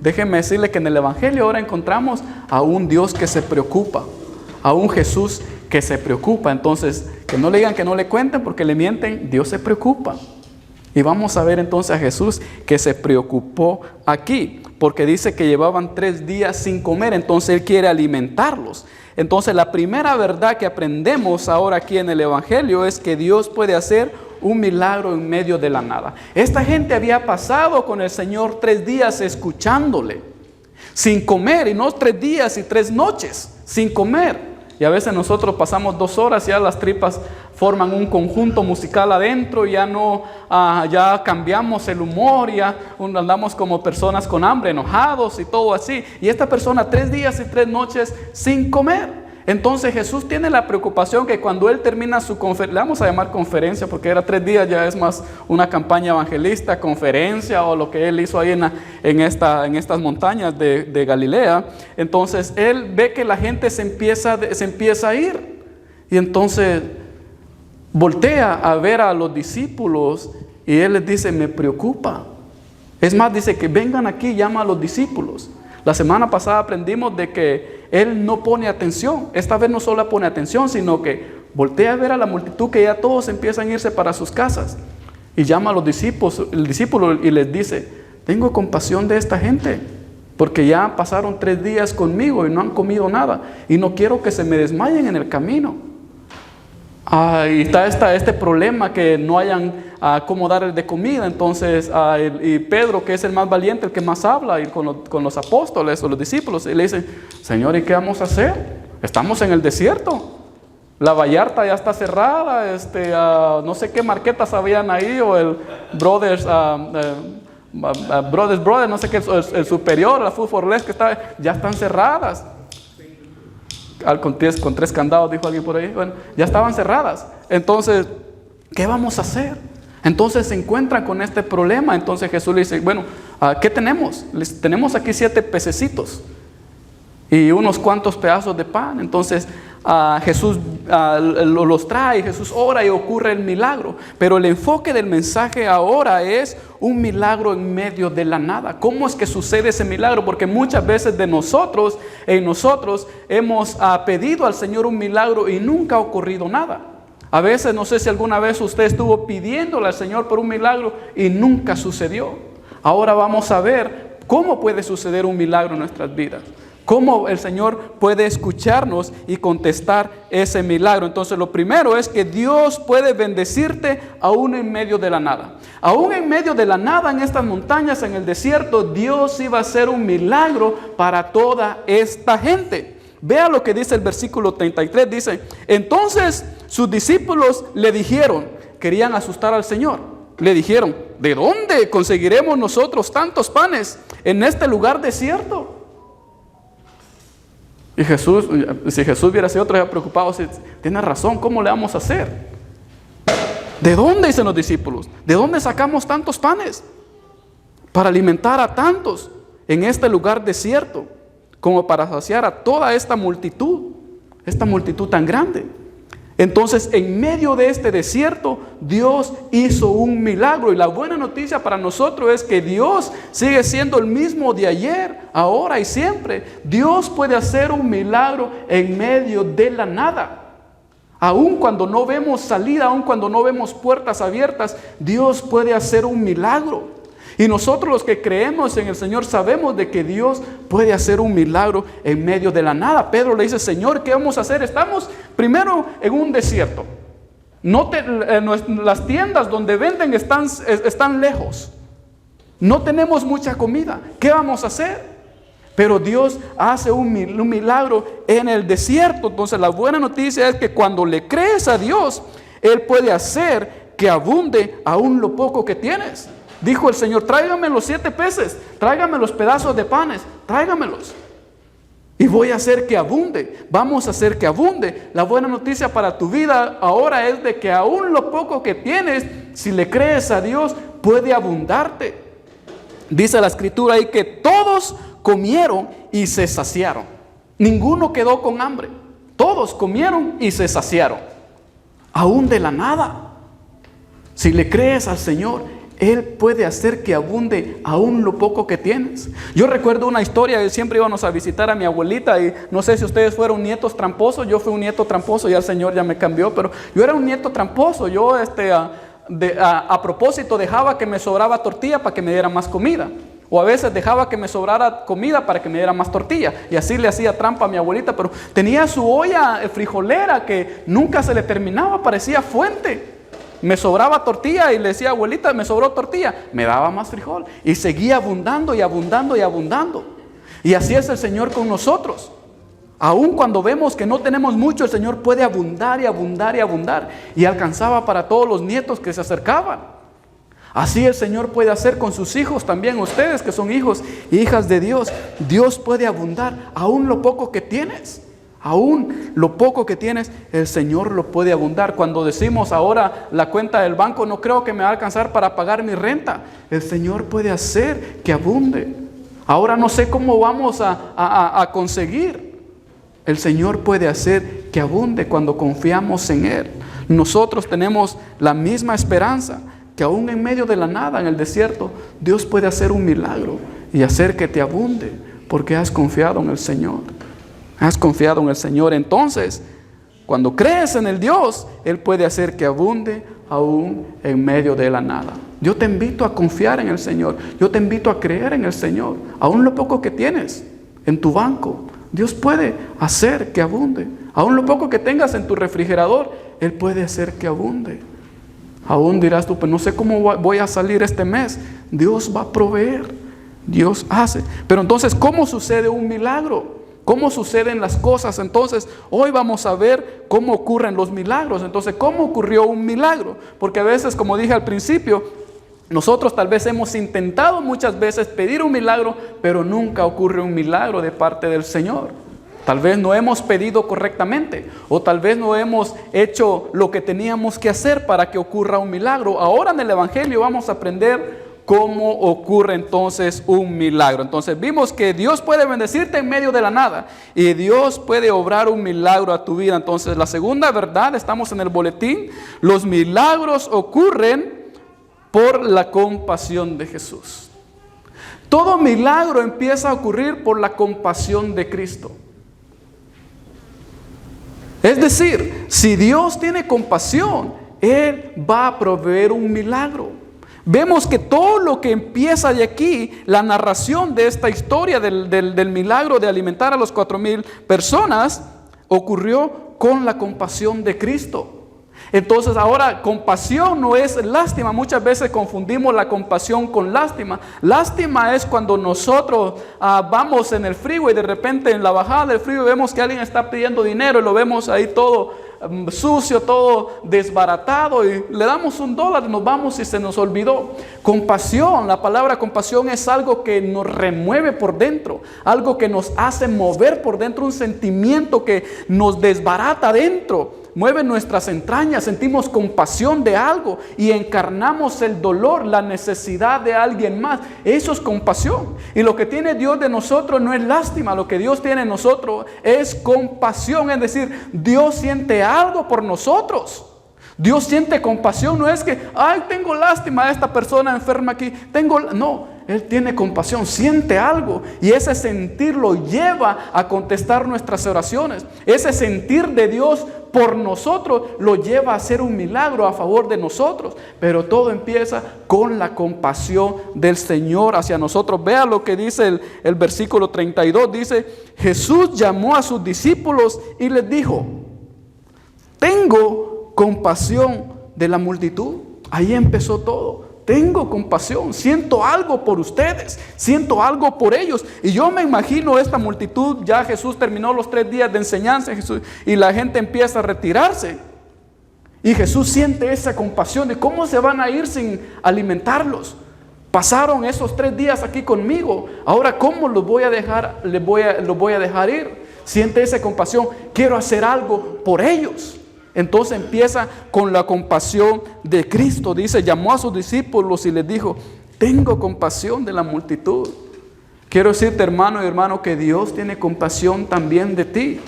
Déjenme decirle que en el Evangelio ahora encontramos a un Dios que se preocupa, a un Jesús que se preocupa. Entonces, que no le digan que no le cuenten porque le mienten, Dios se preocupa. Y vamos a ver entonces a Jesús que se preocupó aquí, porque dice que llevaban 3 días sin comer, entonces Él quiere alimentarlos. Entonces la primera verdad que aprendemos ahora aquí en el Evangelio es que Dios puede hacer un milagro en medio de la nada. Esta gente había pasado con el Señor 3 días escuchándole, sin comer, y no 3 días y 3 noches sin comer. Y a veces nosotros pasamos 2 horas y ya las tripas forman un conjunto musical adentro, ya no, ya cambiamos el humor, ya andamos como personas con hambre, enojados y todo así. Y esta persona 3 días y 3 noches sin comer. Entonces Jesús tiene la preocupación que cuando Él termina su conferencia, le vamos a llamar conferencia porque era 3 días, ya es más una campaña evangelista, conferencia o lo que Él hizo ahí en estas montañas de Galilea. Entonces Él ve que la gente se empieza a ir y entonces voltea a ver a los discípulos y Él les dice, me preocupa. Es más, dice que vengan aquí, llama a los discípulos. La semana pasada aprendimos de que Él no pone atención. Esta vez no solo pone atención, sino que voltea a ver a la multitud que ya todos empiezan a irse para sus casas. Y llama a los discípulos, el discípulo y les dice, tengo compasión de esta gente, porque ya pasaron 3 días conmigo y no han comido nada. Y no quiero que se me desmayen en el camino. Y está este problema que no hayan cómo darles de comida. Entonces y Pedro, que es el más valiente, el que más habla y con los apóstoles o los discípulos, y le dice, Señor, ¿y qué vamos a hacer? Estamos en el desierto, la Vallarta ya está cerrada, no sé qué marquetas habían ahí, o el Brothers, no sé qué, el Superior, la Food for Less, que ya están cerradas. Con 3 candados, dijo alguien por ahí. Bueno, ya estaban cerradas. Entonces, ¿qué vamos a hacer? Entonces se encuentran con este problema. Entonces Jesús le dice, bueno, ¿qué tenemos? Tenemos aquí 7 pececitos y unos cuantos pedazos de pan. Entonces Jesús los trae, Jesús ora y ocurre el milagro. Pero el enfoque del mensaje ahora es un milagro en medio de la nada. ¿Cómo es que sucede ese milagro? Porque muchas veces nosotros hemos pedido al Señor un milagro y nunca ha ocurrido nada. A veces, no sé si alguna vez usted estuvo pidiéndole al Señor por un milagro y nunca sucedió. Ahora vamos a ver cómo puede suceder un milagro en nuestras vidas. Cómo el Señor puede escucharnos y contestar ese milagro. Entonces lo primero es que Dios puede bendecirte aún en medio de la nada. Aún en medio de la nada, en estas montañas, en el desierto, Dios iba a hacer un milagro para toda esta gente. Vea lo que dice el versículo 33, dice, entonces sus discípulos le dijeron, querían asustar al Señor, le dijeron, ¿de dónde conseguiremos nosotros tantos panes en este lugar desierto? Y Jesús, si Jesús hubiera sido otro preocupado, tiene razón, ¿cómo le vamos a hacer? ¿De dónde, dicen los discípulos? ¿De dónde sacamos tantos panes para alimentar a tantos en este lugar desierto, como para saciar a toda esta multitud tan grande? Entonces, en medio de este desierto, Dios hizo un milagro. Y la buena noticia para nosotros es que Dios sigue siendo el mismo de ayer, ahora y siempre. Dios puede hacer un milagro en medio de la nada. Aun cuando no vemos salida, aun cuando no vemos puertas abiertas, Dios puede hacer un milagro. Y nosotros los que creemos en el Señor sabemos de que Dios puede hacer un milagro en medio de la nada. Pedro le dice, Señor, ¿qué vamos a hacer? Estamos primero en un desierto. Las tiendas donde venden están lejos. No tenemos mucha comida. ¿Qué vamos a hacer? Pero Dios hace un milagro en el desierto. Entonces la buena noticia es que cuando le crees a Dios, Él puede hacer que abunde aún lo poco que tienes. Dijo el Señor, tráigame los 7 peces, tráigame los pedazos de panes, tráigamelos. Y voy a hacer que abunde, vamos a hacer que abunde. La buena noticia para tu vida ahora es de que aún lo poco que tienes, si le crees a Dios, puede abundarte. Dice la Escritura ahí que todos comieron y se saciaron. Ninguno quedó con hambre. Todos comieron y se saciaron. Aún de la nada. Si le crees al Señor, Él puede hacer que abunde aún lo poco que tienes. Yo recuerdo una historia, siempre íbamos a visitar a mi abuelita y no sé si ustedes fueron nietos tramposos. Yo fui un nieto tramposo, ya el Señor ya me cambió, pero yo era un nieto tramposo. Yo a propósito dejaba que me sobraba tortilla para que me diera más comida. O a veces dejaba que me sobrara comida para que me diera más tortilla. Y así le hacía trampa a mi abuelita. Pero tenía su olla frijolera que nunca se le terminaba, parecía fuente. Me sobraba tortilla y le decía, abuelita, me sobró tortilla. Me daba más frijol. Y seguía abundando y abundando y abundando. Y así es el Señor con nosotros. Aun cuando vemos que no tenemos mucho, el Señor puede abundar y abundar y abundar. Y alcanzaba para todos los nietos que se acercaban. Así el Señor puede hacer con sus hijos también, ustedes que son hijos e hijas de Dios. Dios puede abundar aún lo poco que tienes. Aún lo poco que tienes, el Señor lo puede abundar. Cuando decimos ahora la cuenta del banco, no creo que me va a alcanzar para pagar mi renta. El Señor puede hacer que abunde. Ahora no sé cómo vamos a conseguir. El Señor puede hacer que abunde cuando confiamos en Él. Nosotros tenemos la misma esperanza, que aún en medio de la nada, en el desierto, Dios puede hacer un milagro y hacer que te abunde, porque has confiado en el Señor. Has confiado en el Señor. Entonces, cuando crees en el Dios, Él puede hacer que abunde aún en medio de la nada. Yo te invito a confiar en el Señor. Yo te invito a creer en el Señor. Aún lo poco que tienes en tu banco, Dios puede hacer que abunde. Aún lo poco que tengas en tu refrigerador, Él puede hacer que abunde. Aún dirás tú, pues no sé cómo voy a salir este mes. Dios va a proveer. Dios hace. Pero entonces, ¿cómo sucede un milagro? ¿Cómo suceden las cosas? Entonces, hoy vamos a ver cómo ocurren los milagros. Entonces, ¿cómo ocurrió un milagro? Porque a veces, como dije al principio, nosotros tal vez hemos intentado muchas veces pedir un milagro, pero nunca ocurre un milagro de parte del Señor. Tal vez no hemos pedido correctamente, o tal vez no hemos hecho lo que teníamos que hacer para que ocurra un milagro. Ahora en el Evangelio vamos a aprender cómo ocurre entonces un milagro. Entonces vimos que Dios puede bendecirte en medio de la nada y Dios puede obrar un milagro a tu vida. Entonces la segunda verdad, estamos en el boletín, los milagros ocurren por la compasión de Jesús. Todo milagro empieza a ocurrir por la compasión de Cristo. Es decir, si Dios tiene compasión, Él va a proveer un milagro. Vemos que todo lo que empieza de aquí, la narración de esta historia del milagro de alimentar a los 4,000 personas, ocurrió con la compasión de Cristo. Entonces ahora, compasión no es lástima. Muchas veces confundimos la compasión con lástima. Lástima es cuando nosotros vamos en el freeway y de repente en la bajada del freeway vemos que alguien está pidiendo dinero y lo vemos ahí todo sucio, todo desbaratado y le damos $1, nos vamos y se nos olvidó. Compasión, la palabra compasión es algo que nos remueve por dentro, algo que nos hace mover por dentro, un sentimiento que nos desbarata dentro, mueve nuestras entrañas, sentimos compasión de algo y encarnamos el dolor, la necesidad de alguien más. Eso es compasión. Y lo que tiene Dios de nosotros no es lástima, lo que Dios tiene en nosotros es compasión, es decir, Dios siente algo por nosotros. Dios siente compasión, no es que, ay, tengo lástima de esta persona enferma aquí, no, Él tiene compasión, siente algo y ese sentir lo lleva a contestar nuestras oraciones. Ese sentir de Dios por nosotros lo lleva a hacer un milagro a favor de nosotros, pero todo empieza con la compasión del Señor hacia nosotros. Vea lo que dice el versículo 32, dice, Jesús llamó a sus discípulos y les dijo, tengo compasión de la multitud. Ahí empezó todo. Tengo compasión, siento algo por ustedes, siento algo por ellos. Y yo me imagino esta multitud, ya Jesús terminó los 3 días de enseñanza y la gente empieza a retirarse. Y Jesús siente esa compasión de cómo se van a ir sin alimentarlos. Pasaron esos 3 días aquí conmigo, ahora cómo los voy a dejar, los voy a dejar ir. Siente esa compasión, quiero hacer algo por ellos. Entonces empieza con la compasión de Cristo. Dice, llamó a sus discípulos y les dijo, tengo compasión de la multitud. Quiero decirte, hermano y hermano, que Dios tiene compasión también de ti.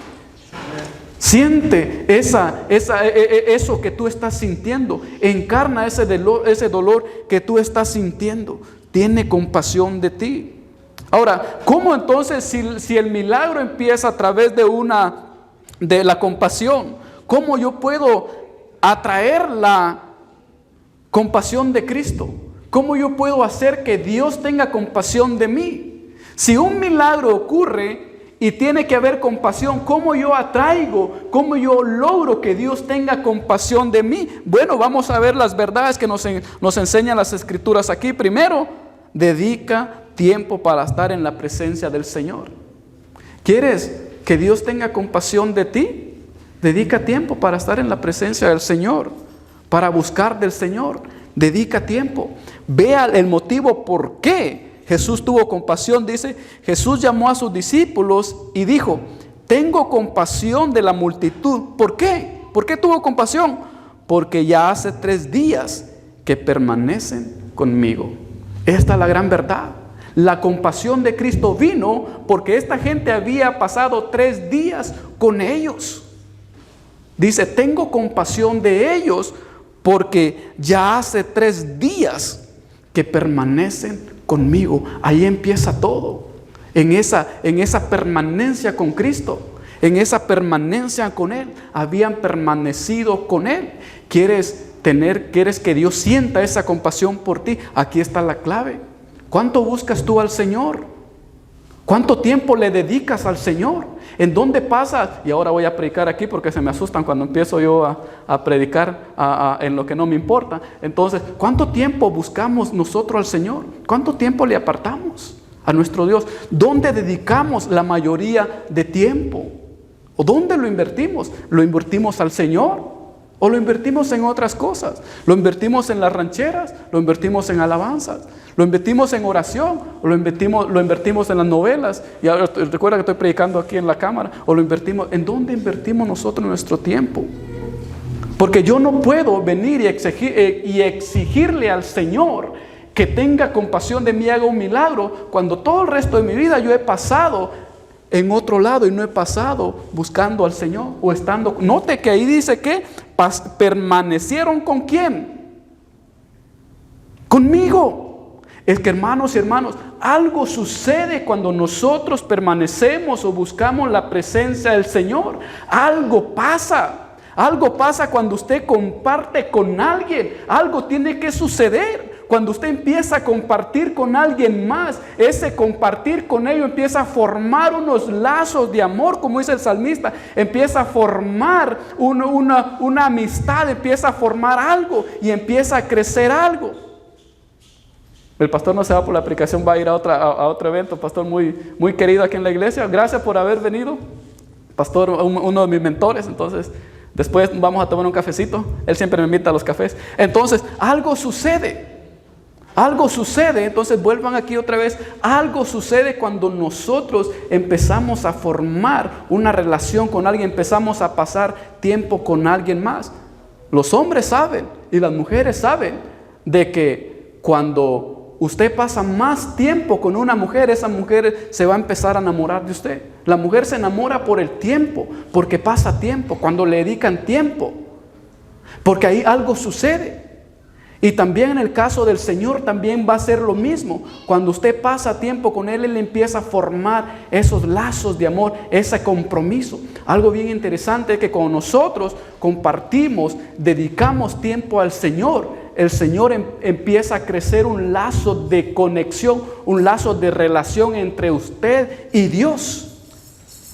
Siente eso que tú estás sintiendo. Encarna ese dolor que tú estás sintiendo. Tiene compasión de ti. Ahora, ¿cómo entonces si el milagro empieza a través de la compasión? ¿Cómo yo puedo atraer la compasión de Cristo? ¿Cómo yo puedo hacer que Dios tenga compasión de mí? Si un milagro ocurre y tiene que haber compasión, ¿cómo yo atraigo? ¿Cómo yo logro que Dios tenga compasión de mí? Bueno, vamos a ver las verdades que nos enseñan las Escrituras aquí. Primero, dedica tiempo para estar en la presencia del Señor. ¿Quieres que Dios tenga compasión de ti? Dedica tiempo para estar en la presencia del Señor, para buscar del Señor. Dedica tiempo. Vea el motivo por qué Jesús tuvo compasión. Dice, Jesús llamó a sus discípulos y dijo, tengo compasión de la multitud. ¿Por qué? ¿Por qué tuvo compasión? Porque ya hace 3 días que permanecen conmigo. Esta es la gran verdad. La compasión de Cristo vino porque esta gente había pasado 3 días con ellos. Dice, tengo compasión de ellos porque ya hace 3 días que permanecen conmigo. Ahí empieza todo. En esa permanencia con Cristo, en esa permanencia con Él, habían permanecido con Él. ¿Quieres que Dios sienta esa compasión por ti? Aquí está la clave. ¿Cuánto buscas tú al Señor? ¿Cuánto tiempo le dedicas al Señor? ¿En dónde pasas? Y ahora voy a predicar aquí porque se me asustan cuando empiezo yo a predicar en lo que no me importa. Entonces, ¿cuánto tiempo buscamos nosotros al Señor? ¿Cuánto tiempo le apartamos a nuestro Dios? ¿Dónde dedicamos la mayoría de tiempo? ¿O dónde lo invertimos? ¿Lo invertimos al Señor? ¿O lo invertimos en otras cosas? ¿Lo invertimos en las rancheras? ¿Lo invertimos en alabanzas? ¿Lo invertimos en oración? ¿O lo invertimos en las novelas? Y ahora recuerda que estoy predicando aquí en la cámara. ¿O lo invertimos? ¿En dónde invertimos nosotros nuestro tiempo? Porque yo no puedo venir y exigirle al Señor que tenga compasión de mí y haga un milagro cuando todo el resto de mi vida yo he pasado en otro lado y no he pasado buscando al Señor o estando. Note que ahí dice que permanecieron ¿con quién? Conmigo. Es que hermanos y hermanos, algo sucede cuando nosotros permanecemos o buscamos la presencia del Señor. Algo pasa. Algo pasa cuando usted comparte con alguien. Algo tiene que suceder. Cuando usted empieza a compartir con alguien más, ese compartir con ellos empieza a formar unos lazos de amor, como dice el salmista. Empieza a formar una amistad, empieza a formar algo y empieza a crecer algo. El pastor no se va por la aplicación, va a ir a otro evento. Pastor muy, muy querido aquí en la iglesia. Gracias por haber venido. Pastor, uno de mis mentores. Entonces, después vamos a tomar un cafecito. Él siempre me invita a los cafés. Entonces, algo sucede. Algo sucede. Entonces, vuelvan aquí otra vez. Algo sucede cuando nosotros empezamos a formar una relación con alguien. Empezamos a pasar tiempo con alguien más. Los hombres saben y las mujeres saben de que cuando usted pasa más tiempo con una mujer, esa mujer se va a empezar a enamorar de usted. La mujer se enamora por el tiempo, porque pasa tiempo, cuando le dedican tiempo, porque ahí algo sucede. Y también en el caso del Señor también va a ser lo mismo. Cuando usted pasa tiempo con Él, Él empieza a formar esos lazos de amor, ese compromiso. Algo bien interesante es que cuando nosotros compartimos, dedicamos tiempo al Señor, el Señor empieza a crecer un lazo de conexión, un lazo de relación entre usted y Dios.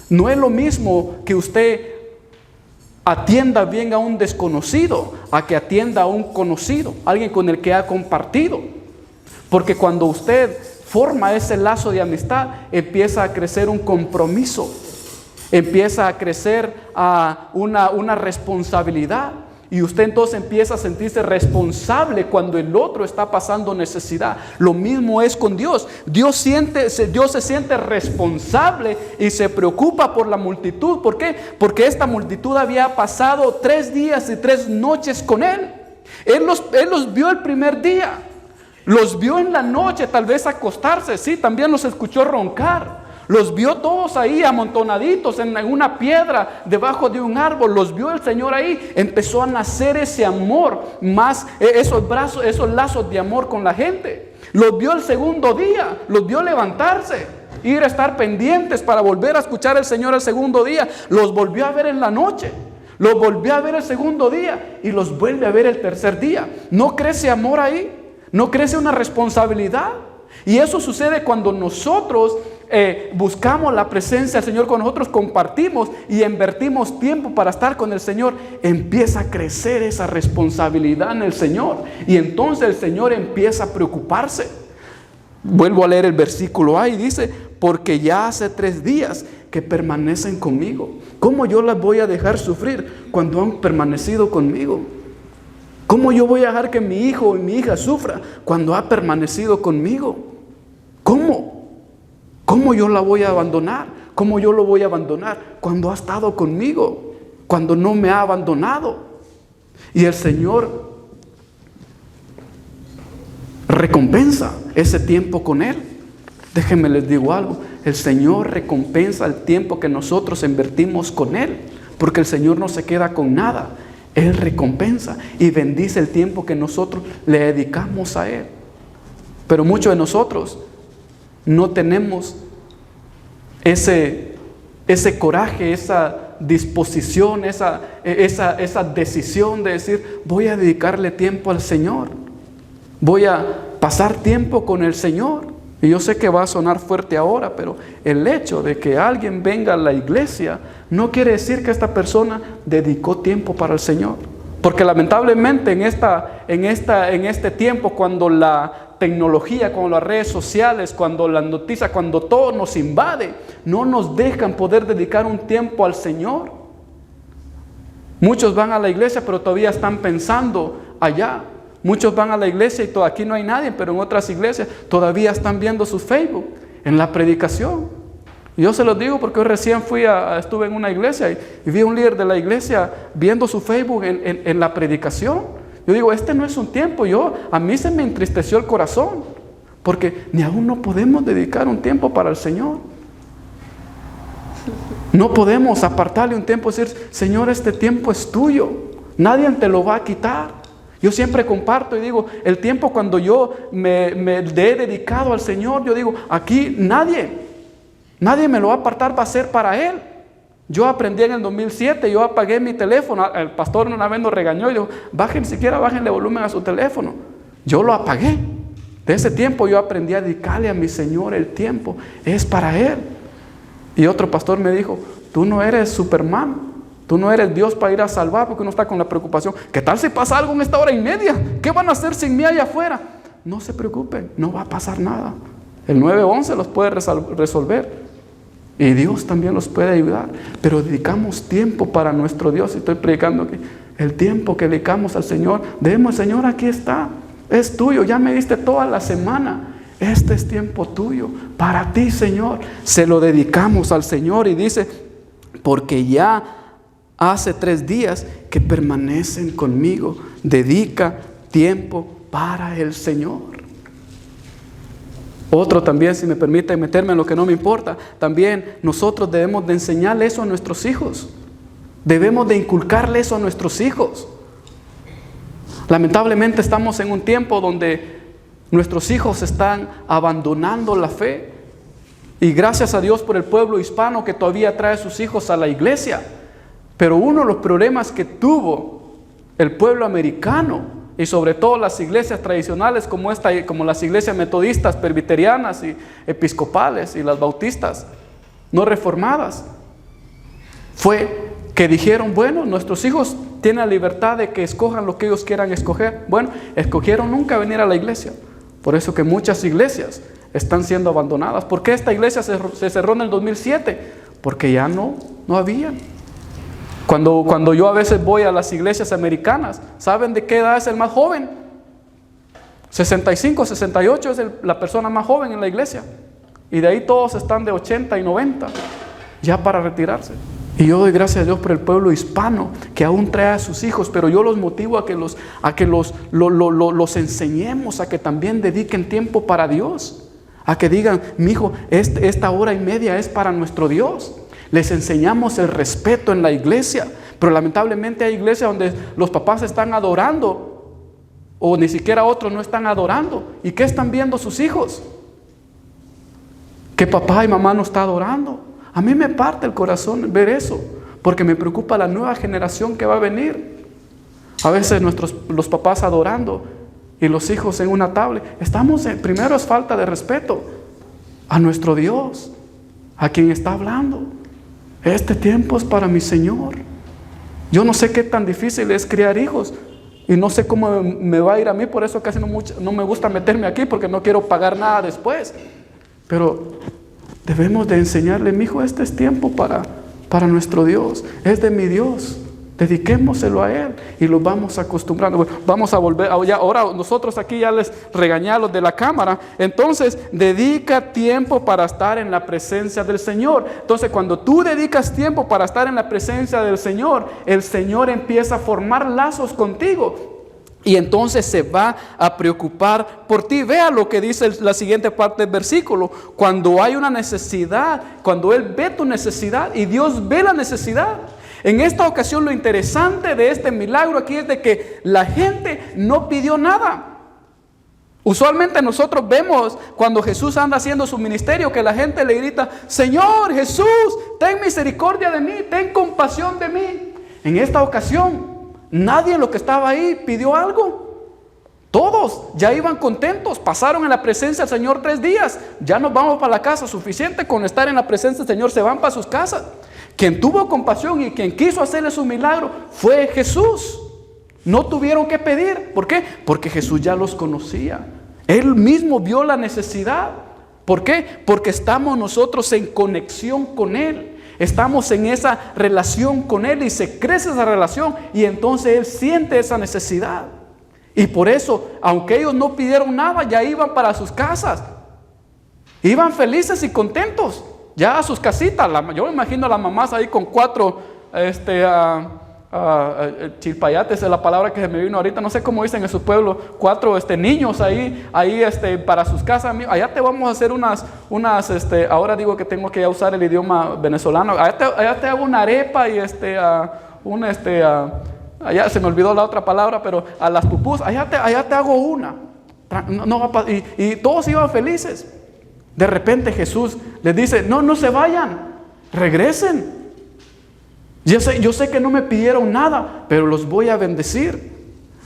No es lo mismo que usted atienda bien a un desconocido, a que atienda a un conocido, alguien con el que ha compartido. Porque cuando usted forma ese lazo de amistad, empieza a crecer un compromiso, empieza a crecer una responsabilidad. Y usted entonces empieza a sentirse responsable cuando el otro está pasando necesidad. Lo mismo es con Dios. Dios se siente responsable y se preocupa por la multitud. ¿Por qué? Porque esta multitud había pasado 3 días y 3 noches con Él. Él los vio el primer día. Los vio en la noche, tal vez acostarse. Sí, también los escuchó roncar. Los vio todos ahí amontonaditos en una piedra, debajo de un árbol. Los vio el Señor ahí. Empezó a nacer ese amor, más esos lazos de amor con la gente. Los vio el segundo día, los vio levantarse, ir a estar pendientes para volver a escuchar al Señor el segundo día. Los volvió a ver en la noche, los volvió a ver el segundo día y los vuelve a ver el tercer día. ¿No crece amor ahí? ¿No crece una responsabilidad? Y eso sucede cuando nosotros buscamos la presencia del Señor, cuando nosotros compartimos y invertimos tiempo para estar con el Señor. Empieza a crecer esa responsabilidad en el Señor y entonces el Señor empieza a preocuparse. Vuelvo a leer el versículo A y dice: porque ya hace 3 días que permanecen conmigo. ¿Cómo yo las voy a dejar sufrir cuando han permanecido conmigo? ¿Cómo yo voy a dejar que mi hijo y mi hija sufra cuando ha permanecido conmigo? ¿Cómo yo la voy a abandonar? ¿Cómo yo lo voy a abandonar cuando ha estado conmigo? Cuando no me ha abandonado. Y el Señor recompensa ese tiempo con Él. Déjenme les digo algo. El Señor recompensa el tiempo que nosotros invertimos con Él. Porque el Señor no se queda con nada. Él recompensa y bendice el tiempo que nosotros le dedicamos a Él. Pero muchos de nosotros no tenemos ese coraje, esa disposición, esa decisión de decir: voy a dedicarle tiempo al Señor, voy a pasar tiempo con el Señor. Y yo sé que va a sonar fuerte ahora, pero el hecho de que alguien venga a la iglesia no quiere decir que esta persona dedicó tiempo para el Señor. Porque lamentablemente en este tiempo, cuando la tecnología, cuando las redes sociales, cuando las noticias, cuando todo nos invade, no nos dejan poder dedicar un tiempo al Señor. Muchos van a la iglesia, pero todavía están pensando allá. Muchos van a la iglesia y aquí no hay nadie, pero en otras iglesias todavía están viendo su Facebook en la predicación. Y yo se los digo porque yo recién estuve en una iglesia y vi a un líder de la iglesia viendo su Facebook en la predicación. Yo digo, este no es un tiempo. A mí se me entristeció el corazón, porque ni aún no podemos dedicar un tiempo para el Señor. No podemos apartarle un tiempo y decir: Señor, este tiempo es tuyo, nadie te lo va a quitar. Yo siempre comparto y digo, el tiempo cuando yo me he dedicado al Señor, yo digo, aquí nadie me lo va a apartar, va a ser para Él. Yo aprendí en el 2007, yo apagué mi teléfono. El pastor una vez nos regañó y dijo: bájenle volumen a su teléfono. Yo lo apagué. De ese tiempo yo aprendí a dedicarle a mi Señor el tiempo. Es para Él. Y otro pastor me dijo: tú no eres Superman. Tú no eres Dios para ir a salvar, porque uno está con la preocupación. ¿Qué tal si pasa algo en esta hora y media? ¿Qué van a hacer sin mí allá afuera? No se preocupen, no va a pasar nada. El 911 los puede resolver. Y Dios también los puede ayudar. Pero dedicamos tiempo para nuestro Dios. Y estoy predicando aquí. El tiempo que dedicamos al Señor, debemos: Señor, aquí está. Es tuyo. Ya me diste toda la semana. Este es tiempo tuyo. Para ti, Señor. Se lo dedicamos al Señor. Y dice: porque ya hace 3 días que permanecen conmigo. Dedica tiempo para el Señor. Otro también, si me permite meterme en lo que no me importa, también nosotros debemos de enseñarle eso a nuestros hijos. Debemos de inculcarle eso a nuestros hijos. Lamentablemente estamos en un tiempo donde nuestros hijos están abandonando la fe. Y gracias a Dios por el pueblo hispano que todavía trae a sus hijos a la iglesia. Pero uno de los problemas que tuvo el pueblo americano, y sobre todo las iglesias tradicionales como las iglesias metodistas, presbiterianas y episcopales y las bautistas no reformadas, fue que dijeron: bueno, nuestros hijos tienen la libertad de que escojan lo que ellos quieran escoger. Bueno, escogieron nunca venir a la iglesia. Por eso que muchas iglesias están siendo abandonadas. ¿Por qué esta iglesia se cerró en el 2007? Porque ya no había. Cuando yo a veces voy a las iglesias americanas, ¿saben de qué edad es el más joven? 65, 68 es la persona más joven en la iglesia. Y de ahí todos están de 80 y 90, ya para retirarse. Y yo doy gracias a Dios por el pueblo hispano que aún trae a sus hijos, pero yo los motivo a que los enseñemos a que también dediquen tiempo para Dios, A que digan, mi hijo, esta hora y media es para nuestro Dios. Les enseñamos el respeto en la iglesia. Pero lamentablemente hay iglesias donde los papás están adorando, o ni siquiera otros no están adorando. ¿Y qué están viendo sus hijos? Que papá y mamá no están adorando. A mí me parte el corazón ver eso, porque me preocupa la nueva generación que va a venir. A veces los papás adorando y los hijos en una tablet. Primero es falta de respeto a nuestro Dios, a quien está hablando. Este tiempo es para mi Señor. Yo no sé qué tan difícil es criar hijos y no sé cómo me va a ir a mí, por eso casi no me gusta meterme aquí, porque no quiero pagar nada después. Pero debemos de enseñarle, mi hijo, este es tiempo para nuestro Dios, es de mi Dios. Dediquémoselo a Él y lo vamos acostumbrando. Vamos a volver, ahora nosotros aquí ya les regañé a los de la cámara. Entonces, dedica tiempo para estar en la presencia del Señor. Entonces, cuando tú dedicas tiempo para estar en la presencia del Señor, el Señor empieza a formar lazos contigo. Y entonces se va a preocupar por ti. Vea lo que dice la siguiente parte del versículo. Cuando hay una necesidad, cuando Él ve tu necesidad y Dios ve la necesidad. En esta ocasión lo interesante de este milagro aquí es de que la gente no pidió nada. Usualmente nosotros vemos cuando Jesús anda haciendo su ministerio que la gente le grita, Señor Jesús, ten misericordia de mí, ten compasión de mí. En esta ocasión nadie de los que estaba ahí pidió algo. Todos ya iban contentos, pasaron en la presencia del Señor 3 días, ya nos vamos para la casa, suficiente con estar en la presencia del Señor, se van para sus casas. Quien tuvo compasión y quien quiso hacerle su milagro fue Jesús. No tuvieron que pedir. ¿Por qué? Porque Jesús ya los conocía. Él mismo vio la necesidad. ¿Por qué? Porque estamos nosotros en conexión con Él. Estamos en esa relación con Él y se crece esa relación y entonces Él siente esa necesidad. Y por eso, aunque ellos no pidieron nada, ya iban para sus casas. Iban felices y contentos. Ya a sus casitas, yo me imagino a las mamás ahí con 4 chilpayates, es la palabra que se me vino ahorita, no sé cómo dicen en su pueblo, 4 niños ahí para sus casas. Allá te vamos a hacer ahora digo que tengo que usar el idioma venezolano, allá te hago una arepa y allá se me olvidó la otra palabra, pero a las pupusas, allá te hago una. Y todos iban felices. De repente Jesús les dice, no se vayan, regresen. Yo sé que no me pidieron nada, pero los voy a bendecir.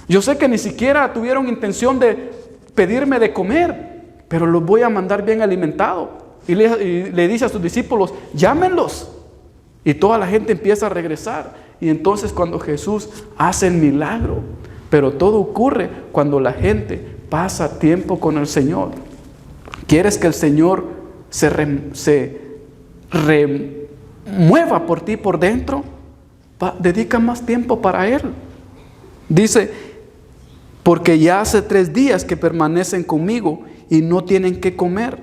Yo sé que ni siquiera tuvieron intención de pedirme de comer, pero los voy a mandar bien alimentados. Y le dice a sus discípulos, llámenlos. Y toda la gente empieza a regresar. Y entonces cuando Jesús hace el milagro, pero todo ocurre cuando la gente pasa tiempo con el Señor. ¿Quieres que el Señor se remueva por ti por dentro? Dedica más tiempo para Él. Dice, porque ya hace 3 días que permanecen conmigo y no tienen que comer.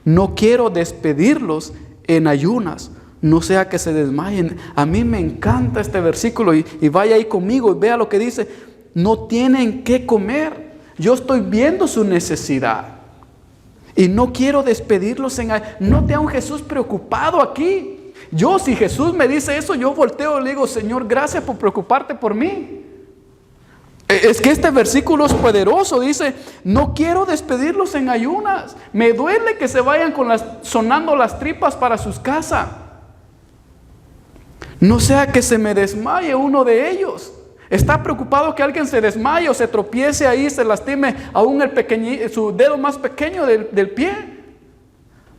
No quiero despedirlos en ayunas, no sea que se desmayen. A mí me encanta este versículo y vaya ahí conmigo y vea lo que dice. No tienen que comer. Yo estoy viendo su necesidad. Y no quiero despedirlos no te haga un Jesús preocupado aquí. Si Jesús me dice eso, yo volteo y le digo, Señor, gracias por preocuparte por mí. Es que este versículo es poderoso. Dice, no quiero despedirlos en ayunas. Me duele que se vayan sonando las tripas para sus casas. No sea que se me desmaye uno de ellos. Está preocupado que alguien se desmaye o se tropiece ahí, se lastime aún su dedo más pequeño del pie.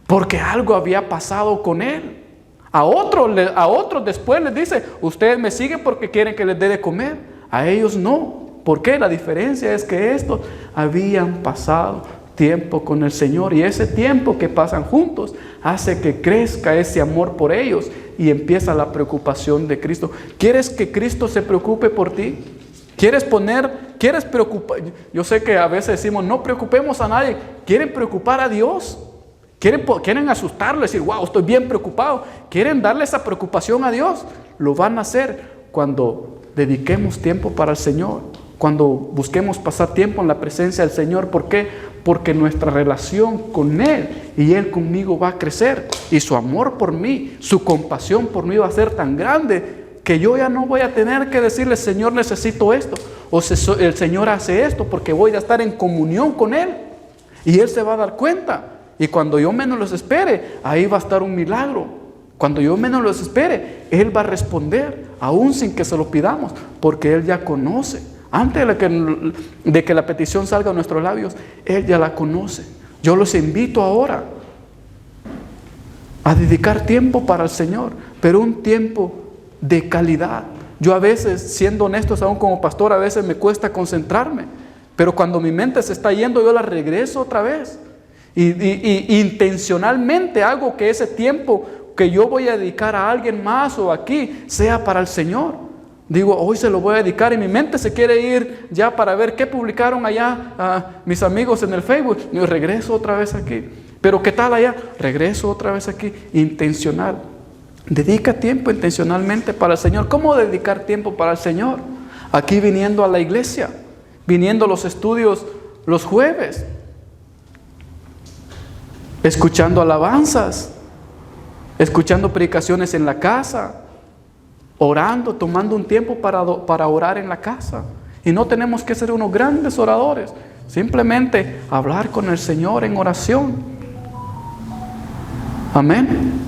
Porque algo había pasado con él. A otros después les dice, ustedes me siguen porque quieren que les dé de comer. A ellos no. ¿Por qué? La diferencia es que estos habían pasado tiempo con el Señor. Y ese tiempo que pasan juntos hace que crezca ese amor por ellos. Y empieza la preocupación de Cristo. ¿Quieres que Cristo se preocupe por ti? ¿Quieres preocupar? Yo sé que a veces decimos, no preocupemos a nadie. ¿Quieren preocupar a Dios? ¿Quieren asustarlo? Decir, wow, estoy bien preocupado. ¿Quieren darle esa preocupación a Dios? Lo van a hacer cuando dediquemos tiempo para el Señor. Cuando busquemos pasar tiempo en la presencia del Señor. ¿Por qué? porque nuestra relación con Él y Él conmigo va a crecer. Y su amor por mí, su compasión por mí va a ser tan grande que yo ya no voy a tener que decirle, Señor, necesito esto. O el Señor hace esto, porque voy a estar en comunión con Él. Y Él se va a dar cuenta. Y cuando yo menos los espere, ahí va a estar un milagro. Cuando yo menos los espere, Él va a responder, aún sin que se lo pidamos, porque Él ya conoce. Antes de que la petición salga a nuestros labios, Él ya la conoce. Yo los invito ahora a dedicar tiempo para el Señor, pero un tiempo de calidad. Yo a veces, siendo honestos aún como pastor, a veces me cuesta concentrarme, pero cuando mi mente se está yendo, yo la regreso otra vez. Y intencionalmente hago que ese tiempo que yo voy a dedicar a alguien más o aquí sea para el Señor. Digo, hoy se lo voy a dedicar y mi mente se quiere ir ya para ver qué publicaron allá mis amigos en el Facebook. Y regreso otra vez aquí. Pero ¿qué tal allá? Regreso otra vez aquí. Intencional. Dedica tiempo intencionalmente para el Señor. ¿Cómo dedicar tiempo para el Señor? Aquí viniendo a la iglesia, viniendo a los estudios los jueves, escuchando alabanzas, escuchando predicaciones en la casa, orando, tomando un tiempo para orar en la casa. Y no tenemos que ser unos grandes oradores, simplemente hablar con el Señor en oración. Amén.